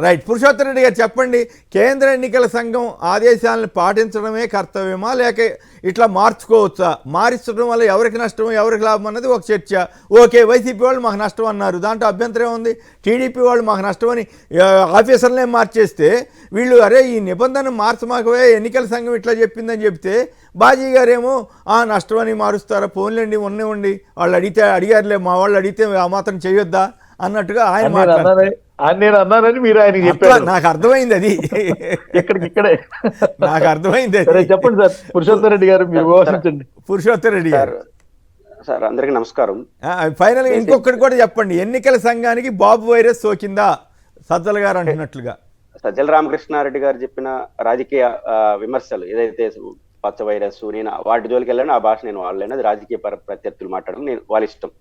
Right. Purushottama Reddy గారు చెప్పండి, కేంద్ర ఎన్నికల సంఘం ఆదేశాలను పాటించడమే కర్తవ్యమా లేక ఇట్లా మార్చుకోవచ్చా? మారించడం వల్ల ఎవరికి నష్టం ఎవరికి లాభం అన్నది ఒక చర్చ. ఓకే, వైసీపీ వాళ్ళు మాకు నష్టం అన్నారు, దాంట్లో అభ్యంతరం ఉంది. టీడీపీ వాళ్ళు మాకు నష్టం అని ఆఫీసర్లే మార్చేస్తే వీళ్ళు అరే ఈ నిబంధన మార్చమాకవే ఎన్నికల సంఘం ఇట్లా చెప్పిందని చెప్తే బాజీ గారేమో నష్టం అని మారుస్తారా, పోన్లేండి ఉన్నివ్వండి, వాళ్ళు అడిగారులే మా వాళ్ళు అడిగితే ఆ మాత్రం చేయొద్దా అన్నట్టుగా ఆయన మాట్లాడారు. నేను అన్నానని మీరు ఆయనకి చెప్పారు. నాకు అర్థమైంది, అది ఇక్కడే నాకు అర్థమైంది. చెప్పండి సార్ పురుషోత్తమ రెడ్డి గారు, మీరు విమర్శించండి. పురుషోత్తమ రెడ్డి గారు సార్, అందరికీ నమస్కారం. ఫైనల్ గా ఇంకొకటి కూడా చెప్పండి, ఎన్నికల సంఘానికి బాబు వైరస్ సోకిందా సజ్జల గారు అంటున్నట్లుగా? సజ్జల రామకృష్ణారెడ్డి గారు చెప్పిన రాజకీయ విమర్శలు ఏదైతే పచ్చ వైరస్, నేను వాటి జోలికి వెళ్ళాను, ఆ భాష నేను వాడలేను, అది రాజకీయ ప్రత్యర్థులు మాట్లాడడం నేను వాళ్ళ ఇష్టం.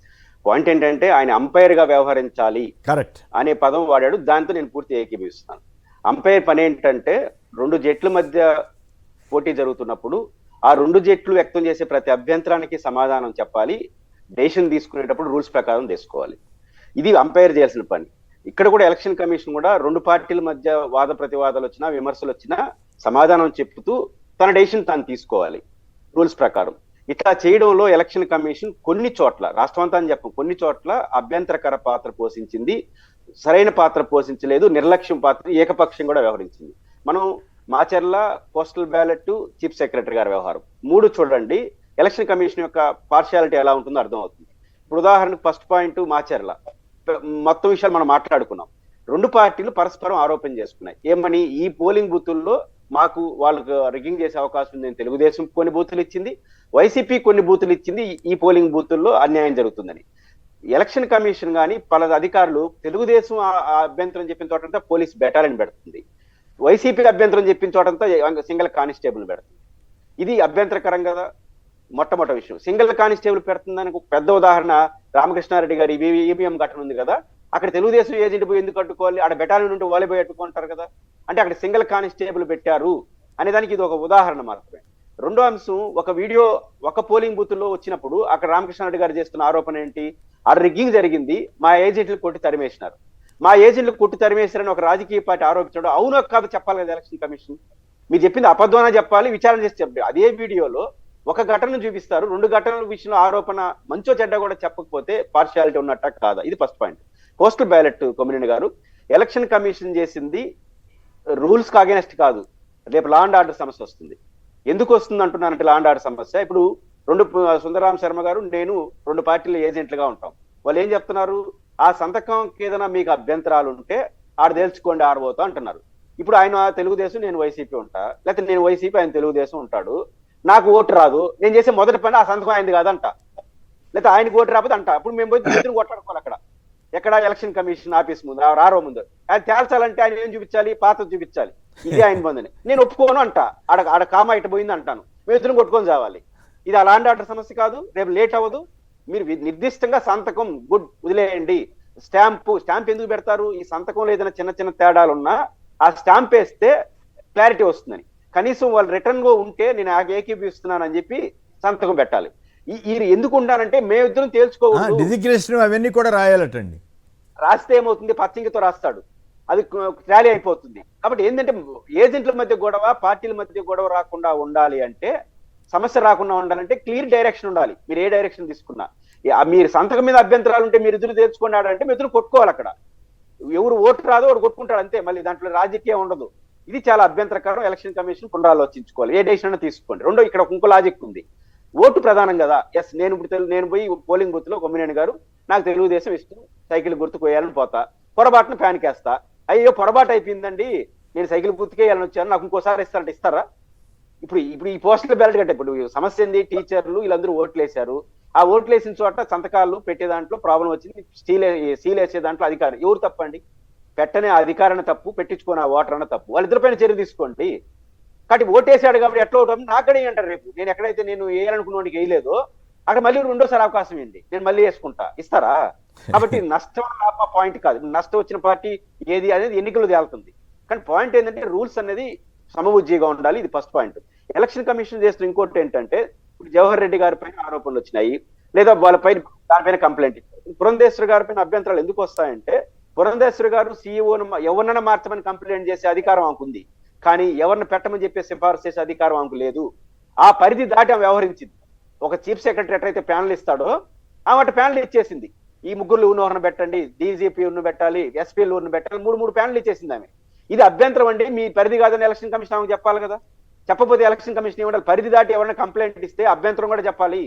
పాయింట్ ఏంటంటే ఆయన అంపైర్ గా వ్యవహరించాలి కరెక్ట్ అనే పదం వాడాడు, దాంతో నేను పూర్తి ఏకీభవిస్తున్నాను. అంపైర్ పని ఏంటంటే రెండు జట్ల మధ్య పోటీ జరుగుతున్నప్పుడు ఆ రెండు జట్లు వ్యక్తం చేసే ప్రతి అభ్యంతరానికి సమాధానం చెప్పాలి, డెసిషన్ తీసుకునేటప్పుడు రూల్స్ ప్రకారం తీసుకోవాలి. ఇది అంపైర్ చేయాల్సిన పని. ఇక్కడ కూడా ఎలక్షన్ కమిషన్ కూడా రెండు పార్టీల మధ్య వాద ప్రతివాదాలు వచ్చినా విమర్శలు వచ్చినా సమాధానం చెప్తూ తన డెసిషన్ తాను తీసుకోవాలి రూల్స్ ప్రకారం. ఇట్లా చేయడంలో ఎలక్షన్ కమిషన్ కొన్ని చోట్ల, రాష్ట్రం అంతా అని చెప్పం, కొన్ని చోట్ల అభ్యంతరకర పాత్ర పోషించింది, సరైన పాత్ర పోషించలేదు, నిర్లక్ష్యం పాత్ర, ఏకపక్షం కూడా వ్యవహరించింది. మనం Macherla postal ballot, chief secretary గారి వ్యవహారం మూడు చూడండి, ఎలక్షన్ కమిషన్ యొక్క పార్షియాలిటీ ఎలా ఉంటుందో అర్థమవుతుంది. ఇప్పుడు ఉదాహరణకు ఫస్ట్ పాయింట్ మాచర్ల, మొత్తం విషయాలు మనం మాట్లాడుకున్నాం. రెండు పార్టీలు పరస్పరం ఆరోపణ చేసుకున్నాయి. ఏమని? ఈ పోలింగ్ బూతుల్లో మాకు వాళ్ళకు రిగ్గింగ్ చేసే అవకాశం ఉందని తెలుగుదేశం కొన్ని బూతులు ఇచ్చింది, వైసీపీ కొన్ని బూతులు ఇచ్చింది, ఈ పోలింగ్ బూతుల్లో అన్యాయం జరుగుతుందని. ఎలక్షన్ కమిషన్ కానీ పలు అధికారులు తెలుగుదేశం అభ్యంతరం చెప్పిన చోటంతా పోలీస్ బెటాలియన్ పెడుతుంది, వైసీపీ అభ్యంతరం చెప్పిన చోటంతా సింగిల్ కానిస్టేబుల్ పెడుతుంది. ఇది అభ్యంతరకరం కదా. మొట్టమొదటి విషయం, సింగిల్ కానిస్టేబుల్ పెడుతుందానికి ఒక పెద్ద ఉదాహరణ రామకృష్ణారెడ్డి గారి ఈవీఎం ఘటన ఉంది కదా. అక్కడ తెలుగుదేశం ఏజెంట్ పోయి ఎందుకు కట్టుకోవాలి, అక్కడ బెటాలియన్ ఉంటే వాళ్ళే పోయి అట్టుకుంటారు కదా. అంటే అక్కడ సింగిల్ కానిస్టేబుల్ పెట్టారు అనేదానికి ఇది ఒక ఉదాహరణ మాత్రమే. రెండో అంశం, ఒక వీడియో ఒక పోలింగ్ బూత్ లో వచ్చినప్పుడు అక్కడ రామకృష్ణారెడ్డి గారు చేస్తున్న ఆరోపణ ఏంటి? ఆ రిగ్గింగ్ జరిగింది, మా ఏజెంట్లు కొట్టి తరిమేసినారు, మా ఏజెంట్లు కొట్టి తరిమేశారని ఒక రాజకీయ పార్టీ ఆరోపించడం అవునో కాదు చెప్పాలి కదా ఎలక్షన్ కమిషన్. మీరు చెప్పింది అబద్ధమనే చెప్పాలి, విచారణ చేసి చెప్పాలి. అదే వీడియోలో ఒక ఘటనను చూపిస్తారు, రెండు ఘటనల విషయంలో ఆరోపణ మంచో చెడ్డ కూడా చెప్పకపోతే పార్షియాలిటీ ఉన్నట్ట కాదా? ఇది first point. Postal ballot Kommineni గారు, ఎలక్షన్ కమిషన్ చేసింది రూల్స్ కి అగేనెస్ట్ కాదు, రేపు లా అండ్ ఆర్డర్ సమస్య వస్తుంది. ఎందుకు వస్తుంది అంటున్నానంటే లా అండ్ ఆర్డర్ సమస్య, ఇప్పుడు సుందరరామ శర్మ గారు నేను రెండు పార్టీల ఏజెంట్లుగా ఉంటాం. వాళ్ళు ఏం చెప్తున్నారు? ఆ సంతకంకి ఏదైనా మీకు అభ్యంతరాలు ఉంటే ఆడ తేల్చుకోండి ఆడబోతా అంటున్నారు. ఇప్పుడు ఆయన తెలుగుదేశం, నేను వైసీపీ ఉంటా, లేకపోతే నేను వైసీపీ, ఆయన తెలుగుదేశం ఉంటాడు, నాకు ఓటు రాదు, నేను చేసే మొదటి పని ఆ సంతకం అయింది కాదంట, లేకపోతే ఆయనకు ఓటు రాకపోతే అంట. అప్పుడు మేము పోయి ఇద్దరు కొట్లాడుకోవాలి అక్కడ, ఎక్కడ? ఎలక్షన్ కమిషన్ ఆఫీస్ ముందు, రారో ముందు. అది తేల్చాలంటే ఆయన ఏం చూపించాలి? పాత్ర చూపించాలి, ఇది ఆయన పొందని. నేను ఒప్పుకోను అంట, ఆడ కామా ఇటు పోయింది అంటాను, మేము ఇద్దరు కొట్టుకొని చావాలి. ఇది ఆ లా అండ్ ఆర్డర్ సమస్య కాదు, రేపు లేట్ అవ్వదు. మీరు నిర్దిష్టంగా సంతకం గుడ్ వదిలేయండి, స్టాంప్ ఎందుకు పెడతారు? ఈ సంతకంలో ఏదైనా చిన్న చిన్న తేడాలు ఉన్నా ఆ స్టాంప్ వేస్తే క్లారిటీ వస్తుందని. కనీసం వాళ్ళు రిటర్న్ గా ఉంటే నేను ఏకీభవిస్తున్నాను అని చెప్పి సంతకం పెట్టాలి. ఈ ఎందుకు ఉండాలంటే మేమిద్దరం తేల్చుకోవచ్చు, డిజిగ్నేషన్ అవన్నీ కూడా రాయాలటండి. రాస్తే ఏమవుతుంది? పచ్చింగితో రాస్తాడు, అది టాలీ అయిపోతుంది. కాబట్టి ఏంటంటే ఏజెంట్ల మధ్య గొడవ, పార్టీల మధ్య గొడవ రాకుండా ఉండాలి అంటే, సమస్య రాకుండా ఉండాలంటే క్లియర్ డైరెక్షన్ ఉండాలి. మీరు ఏ డైరెక్షన్ తీసుకున్నా, మీరు సంతకం మీద అభ్యంతరాలు ఉంటే మీరు ఇద్దరు తేల్చుకున్నాడంటే మీరు ఇద్దరు కొట్టుకోవాలి. అక్కడ ఎవరు ఓటు రాదో వాడు కొట్టుకుంటాడు అంతే, మళ్ళీ దాంట్లో రాజకీయం ఉండదు. ఇది చాలా అభ్యంతరకరం. ఎలక్షన్ కమిషన్ పునరాలోచించుకోవాలి, ఏ డెసిషన్ అయినా తీసుకోండి. రెండో, ఇక్కడ ఇంకో లాజిక్ ఉంది, ఓటు ప్రధానం కదా. ఎస్, నేను పోయి పోలింగ్ బూత్ లో కొమ్మినేని గారు, నాకు తెలుగుదేశం ఇష్టం, సైకిల్ గుర్తుకు వేయాలని పోతా, పొరపాటున ఫ్యాన్కి వేస్తా, అయ్యో పొరపాటు అయిపోయిందండి, నేను సైకిల్ గుర్తుకే వేయాలని వచ్చాను, నాకు ఇంకోసారి ఇస్తారంటే ఇస్తారా? ఇప్పుడు ఈ పోస్టల్ బ్యాలెట్ కంటే ఇప్పుడు సమస్య ఏంది? టీచర్లు వీళ్ళందరూ ఓట్లు వేశారు, ఆ ఓట్లు వేసిన చోట సంతకాలు పెట్టే దాంట్లో ప్రాబ్లం వచ్చింది, సీల్ వేసే దాంట్లో అధికారం ఎవరు తప్పండి? పెట్టనే అధికారణ తప్పు, పెట్టించుకున్న ఓటర్ అన్న తప్పు, వాళ్ళిద్దరిపైన చర్య తీసుకోండి. కాబట్టి ఓటేసాడు కాబట్టి ఎట్లా ఓటు నాకడే అంటారు. రేపు నేను ఎక్కడైతే నేను వేయాలనుకున్నోడికి వేయలేదో అక్కడ మళ్ళీ రెండోసారి అవకాశం ఏంటి, నేను మళ్ళీ వేసుకుంటా, ఇస్తారా? కాబట్టి నష్టం పాయింట్ కాదు, నష్టం వచ్చిన పార్టీ ఏది అనేది ఎన్నికలు తేలుతుంది. కానీ పాయింట్ ఏంటంటే రూల్స్ అనేది సమబుద్ధిగా ఉండాలి. ఇది ఫస్ట్ పాయింట్. ఎలక్షన్ కమిషన్ చేస్తున్న ఇంకోటి ఏంటంటే, ఇప్పుడు జవహర్ రెడ్డి గారి పైన ఆరోపణలు వచ్చినాయి, లేదా వాళ్ళపైన దానిపైన కంప్లైంట్ ఇచ్చారు. పురంధేశ్వర్ గారి పైన అభ్యంతరాలు ఎందుకు వస్తాయంటే, పురంధేశ్వరి గారు సీఈఓను ఎవరినైనా మార్చమని కంప్లైంట్ చేసే అధికారం ఆమెకు ఉంది, కానీ ఎవరిని పెట్టమని చెప్పే సిఫారసు చేసే అధికారం ఆమెకు లేదు. ఆ పరిధి దాటి ఆమె వ్యవహరించింది. ఒక చీఫ్ సెక్రటరీ ఎట్లయితే ప్యానల్ ఇస్తాడో ఆమె ప్యానల్ ఇచ్చేసింది. ఈ ముగ్గురు ఊరిని పెట్టండి, డీజీపీ ఊరిని పెట్టాలి, ఎస్పీ ఊరిని పెట్టాలి, మూడు ప్యానల్ ఇచ్చేసింది ఆమె. ఇది అభ్యంతరం అండి, మీ పరిధి కాదని ఎలక్షన్ కమిషన్ ఆమెకు చెప్పాలి కదా. చెప్పకపోతే ఎలక్షన్ కమిషన్ ఏమంటారు, పరిధి దాటి ఎవరైనా కంప్లైంట్ ఇస్తే అభ్యంతరం కూడా చెప్పాలి.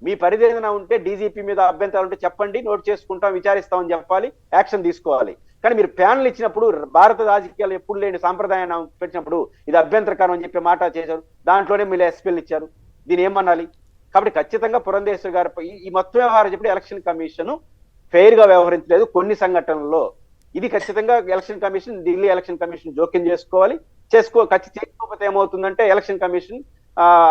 మీ పరిధి ఏదైనా ఉంటే డీజీపీ మీద అభ్యంతరాలు ఉంటే చెప్పండి, నోట్ చేసుకుంటాం, విచారిస్తామని చెప్పాలి, యాక్షన్ తీసుకోవాలి. కానీ మీరు ప్యానల్ ఇచ్చినప్పుడు భారత రాజకీయాలు ఎప్పుడు లేని సాంప్రదాయాన్ని పెట్టినప్పుడు ఇది అభ్యంతరకరం అని చెప్పే మాట చేశారు. దాంట్లోనే మీరు ఎస్పీలు ఇచ్చారు, దీన్ని ఏమనాలి? కాబట్టి ఖచ్చితంగా పురంధేశ్వరి గారిపై ఈ మొత్తం వ్యవహారం చెప్పి ఎలక్షన్ కమిషన్ ఫెయిర్ గా వ్యవహరించలేదు కొన్ని సంఘటనల్లో. ఇది ఖచ్చితంగా election commission, Delhi election commission జోక్యం చేసుకోవాలి. చేసుకోకపోతే ఏమవుతుందంటే ఎలక్షన్ కమిషన్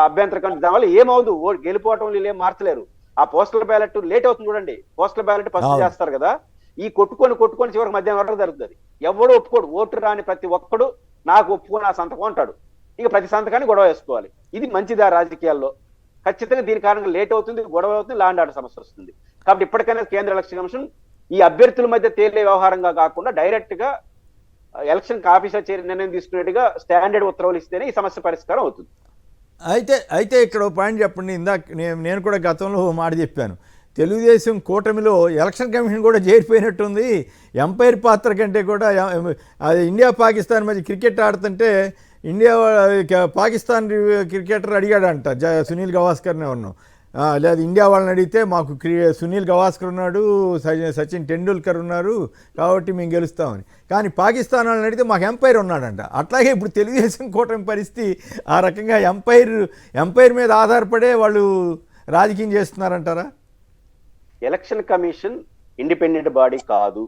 అభ్యంతరకం, దానివల్ల ఏమవుదు, గెలిపోవటం ఏం మార్చలేరు. ఆ పోస్టల్ బ్యాలెట్ లేట్ అవుతుంది చూడండి, పోస్టల్ బ్యాలెట్ ఫస్ట్ చేస్తారు కదా, ఈ కొట్టుకొని చివరికి మధ్యాహ్నం వరకు జరుగుతుంది. ఎవడు ఒప్పుకోడు, ఓటు రాని ప్రతి ఒక్కడు నాకు ఒప్పుకొని ఆ సంతకం అంటాడు. ఇక ప్రతి సంతకాన్ని గొడవ వేసుకోవాలి. ఇది మంచిదా రాజకీయాల్లో? ఖచ్చితంగా దీని కారణంగా లేట్ అవుతుంది, గొడవ అవుతుంది, లా అండ్ ఆర్డర్ సమస్య వస్తుంది. కాబట్టి ఇప్పటికైనా కేంద్ర ఎలక్షన్ కమిషన్ ఈ అభ్యర్థుల మధ్య తేలే వ్యవహారంగా కాకుండా డైరెక్ట్ గా ఎలక్షన్ ఆఫీసర్ నిర్ణయం తీసుకునేట్టుగా స్టాండర్డ్ ఉత్తర్వులు ఇస్తేనే ఈ సమస్య పరిష్కారం అవుతుంది. అయితే ఇక్కడ ఒక పాయింట్ చెప్పండి. ఇందాక నేను కూడా గతంలో మాట చెప్పాను, తెలుగుదేశం కూటమిలో ఎలక్షన్ కమిషన్ కూడా చేరిపోయినట్టుంది. ఎంపైర్ పాత్ర కంటే కూడా అది ఇండియా పాకిస్తాన్ మధ్య క్రికెట్ ఆడుతుంటే పాకిస్తాన్ క్రికెటర్ అడిగాడంట సునీల్ గవాస్కర్నే ఉన్నాం, లేదు ఇండియా వాళ్ళని అడిగితే మాకు సునీల్ గవాస్కర్ ఉన్నాడు, సచిన్ టెండూల్కర్ ఉన్నారు, కాబట్టి మేము గెలుస్తామని. కానీ పాకిస్తాన్ వాళ్ళని అడిగితే మాకు ఎంపైర్ ఉన్నాడంట. అట్లాగే ఇప్పుడు తెలుగుదేశం కూటమి పరిస్థితి ఆ రకంగా ఎంపైర్ మీద ఆధారపడే వాళ్ళు రాజకీయం చేస్తున్నారంటారా? ఎలక్షన్ కమిషన్ ఇండిపెండెంట్ బాడీ కాదు,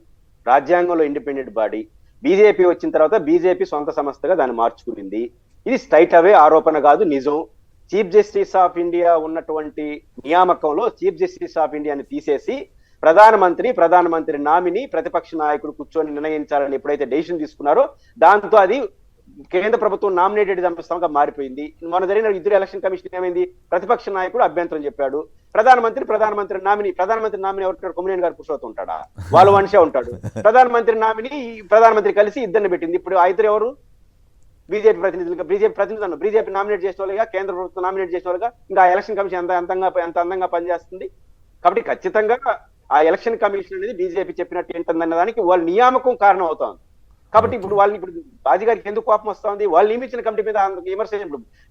రాజ్యాంగంలో ఇండిపెండెంట్ బాడీ. బీజేపీ వచ్చిన తర్వాత బీజేపీ సొంత సంస్థగా దాన్ని మార్చుకునింది. ఇది స్ట్రైట్ అవే ఆరోపణ కాదు, నిజం. చీఫ్ జస్టిస్ ఆఫ్ ఇండియా ఉన్నటువంటి నియామకంలో చీఫ్ జస్టిస్ ఆఫ్ ఇండియాని తీసేసి ప్రధానమంత్రి నామిని ప్రతిపక్ష నాయకుడు కూర్చొని నిర్ణయించాలని ఎప్పుడైతే డెసిషన్ తీసుకున్నారో దాంతో అది కేంద్ర ప్రభుత్వం నామినేటెడ్ సంస్థగా మారిపోయింది. మన జరిగిన ఇద్దరు ఎలక్షన్ కమిషన్ ఏమైంది, ప్రతిపక్ష నాయకుడు అభ్యంతరం చెప్పాడు, ప్రధానమంత్రి నామిని ఎవరు, కొమ్మినేని గారు కూర్చోతూ ఉంటాడా, వాళ్ళు మనిషే ఉంటాడు. ప్రధానమంత్రి కలిసి ఇద్దరిని పెట్టింది. ఇప్పుడు ఆ ఇద్దరు ఎవరు, బీజేపీ ప్రతినిధులు బీజేపీ నామినేట్ చేసిన వాళ్ళుగా, కేంద్ర ప్రభుత్వం నామినేట్ చేసిన వాళ్ళుగా ఇంకా ఎలక్షన్ కమిషన్ ఎంత అందంగా పనిచేస్తుంది. కాబట్టి ఖచ్చితంగా ఆ ఎలక్షన్ కమిషన్ అనేది బీజేపీ చెప్పినట్టు ఏంటందన్న దానికి వాళ్ళ నియామకం కారణం అవుతుంది. కాబట్టి ఇప్పుడు బాజీ గారికి ఎందుకు కోపం వస్తుంది, వాళ్ళు నియమించిన కమిటీ మీద విమర్శ,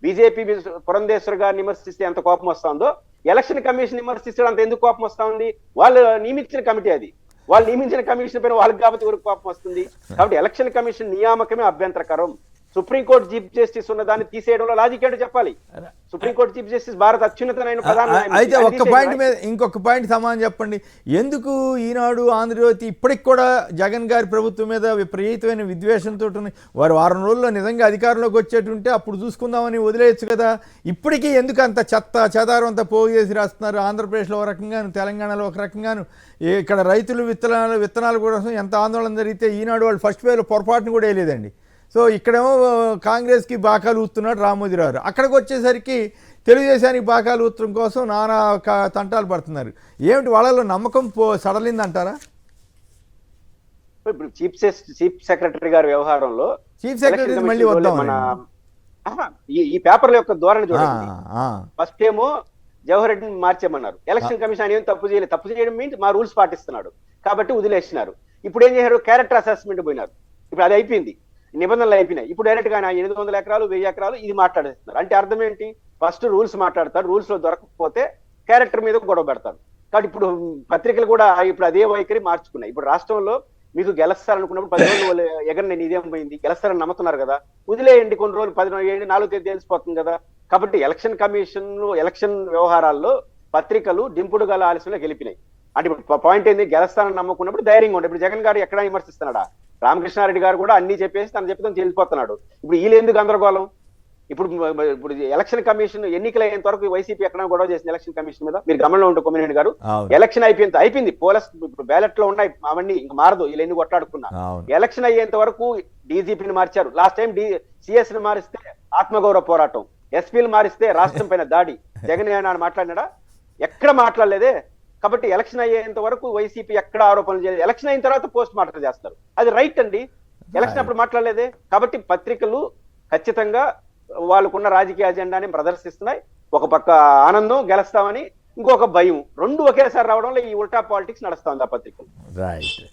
బీజేపీ పురంధేశ్వర్ గారిని విమర్శిస్తే ఎంత కోపం వస్తుందో ఎలక్షన్ కమిషన్ విమర్శిస్తే అంత ఎందుకు కోపం వస్తుంది? వాళ్ళు నియమించిన కమిటీ అది, వాళ్ళు నియమించిన కమిషన్ పైన వాళ్ళకి కాబట్టి ఎవరికి కోపం వస్తుంది? కాబట్టి ఎలక్షన్ కమిషన్ నియామకమే అభ్యంతరకరం. సుప్రీంకోర్టు చీఫ్ జస్టిస్ ఉన్న దాన్ని తీసేయడంలో లాజిక్ ఏంటో చెప్పాలి. సుప్రీంకోర్టు చీఫ్ జస్టిస్ భారత అత్యున్నతమైన ప్రధాన. అయితే ఒక్క పాయింట్ మీద ఇంకొక పాయింట్ సమాధానం చెప్పండి. ఎందుకు ఈనాడు, ఆంధ్రజ్యోతి ఇప్పటికి కూడా జగన్ గారి ప్రభుత్వం మీద విపరీతమైన విద్వేషంతో వారు వారం రోజుల్లో నిజంగా అధికారంలోకి వచ్చేటుంటే అప్పుడు చూసుకుందామని వదిలేయచ్చు కదా. ఇప్పటికీ ఎందుకు అంత చెదారం అంతా పోగు చేసి రాస్తున్నారు? ఆంధ్రప్రదేశ్లో ఒక రకంగాను, తెలంగాణలో ఒక రకంగాను, ఇక్కడ రైతులు విత్తనాలు కోసం ఎంత ఆందోళన జరిగితే ఈనాడు వాళ్ళు ఫస్ట్ వేలో పొరపాటును కూడా వేయలేదండి. సో ఇక్కడేమో కాంగ్రెస్కి బాకాలు ఊతున్నాడు రామోజీరావు, అక్కడికి వచ్చేసరికి తెలుగుదేశానికి బాకాలు ఊత్తడం కోసం నానా తంటాలు పడుతున్నారు. ఏమిటి వాళ్ళలో నమ్మకం సడలిందంటారా? ఇప్పుడు చీఫ్ సెక్రటరీ గారి వ్యవహారంలో చీఫ్ సెక్రటరీ మళ్ళీ వద్దాం, ఈ పేపర్ల యొక్క ధోరణి చూడండి. ఫస్ట్ ఏమో జవహర్ రెడ్డిని మార్చేయమన్నారు, ఎలక్షన్ కమిషన్ ఏం తప్పు చేయలేదు, తప్పు చేయడం మీన్స్ మా రూల్స్ పాటిస్తున్నాడు కాబట్టి వదిలేసినారు. ఇప్పుడు ఏం చేశారు, క్యారెక్టర్ అసెస్మెంట్ పోయినారు. ఇప్పుడు అది అయిపోయింది, నిబంధనలు అయిపోయినాయి. ఇప్పుడు డైరెక్ట్ గా 800 ఎకరాలు 1000 ఎకరాలు ఇది మాట్లాడేస్తున్నారు. అంటే అర్థం ఏంటి, ఫస్ట్ రూల్స్ మాట్లాడతారు, రూల్స్ లో దొరకకపోతే క్యారెక్టర్ మీద గొడవ పెడతారు. కాబట్టి ఇప్పుడు పత్రికలు కూడా ఇప్పుడు అదే వైఖరి మార్చుకున్నాయి. ఇప్పుడు రాష్ట్రంలో మీకు గెలుస్తారనుకున్నప్పుడు 10 రోజులు ఎగర నేను ఇదేం పోయింది, గెలుస్తారని నమ్ముతున్నారు కదా, వదిలేయండి, కొన్ని రోజులు 4 తేదీ తెలిసిపోతుంది కదా. కాబట్టి ఎలక్షన్ కమిషన్ ఎలక్షన్ వ్యవహారాల్లో పత్రికలు డింపుడు గల ఆలస్యంలో గెలిపినాయి. అంటే ఇప్పుడు పాయింట్ ఏంది, గెలుస్తారని నమ్ముకున్నప్పుడు ధైర్యంగా ఉండే. ఇప్పుడు జగన్ గారు ఎక్కడ విమర్శిస్తున్నాడా, రామకృష్ణారెడ్డి గారు కూడా అన్ని చెప్పేసి తను చెప్తాను చెల్లిపోతున్నాడు. ఇప్పుడు వీళ్ళు ఎందుకు గందరగోళం? ఇప్పుడు ఎలక్షన్ కమిషన్ ఎన్నికలు అయ్యేంత వరకు వైసీపీ ఎక్కడ గొడవ చేసింది ఎలక్షన్ కమిషన్ మీద, మీరు గమనంలో ఉంటే కొమ్మినేని గారు. ఎలక్షన్ అయిపోయింది, పోలస్ ఇప్పుడు బ్యాలెట్ లో ఉన్నాయి అవన్నీ ఇంకా మారదు, వీళ్ళు ఎన్ని కొట్లాడుకున్నా. ఎలక్షన్ అయ్యేంత వరకు డీజీపీని మార్చారు, లాస్ట్ టైం సిఎస్ ని మారిస్తే ఆత్మగౌరవ పోరాటం, ఎస్పీలు మారిస్తే రాష్ట్రం పైన దాడి. జగన్ ఏమన్నా మాట్లాడినాడా? ఎక్కడ మాట్లాడలేదే. కాబట్టి ఎలక్షన్ అయ్యేంత వరకు వైసీపీ ఎక్కడ ఆరోపణలు చేయలేదు. ఎలక్షన్ అయిన తర్వాత పోస్ట్ మార్టం చేస్తారు, అది రైట్ అండి. ఎలక్షన్ అప్పుడు మాట్లాడలేదే. కాబట్టి పత్రికలు ఖచ్చితంగా వాళ్ళకున్న రాజకీయ అజెండాని ప్రదర్శిస్తున్నాయి. ఒక పక్క ఆనందం గెలుస్తామని, ఇంకొక భయం, రెండు ఒకేసారి రావడంలో ఈ ఉల్టా పాలిటిక్స్ నడుస్తుంది ఆ పత్రికలు. రైట్.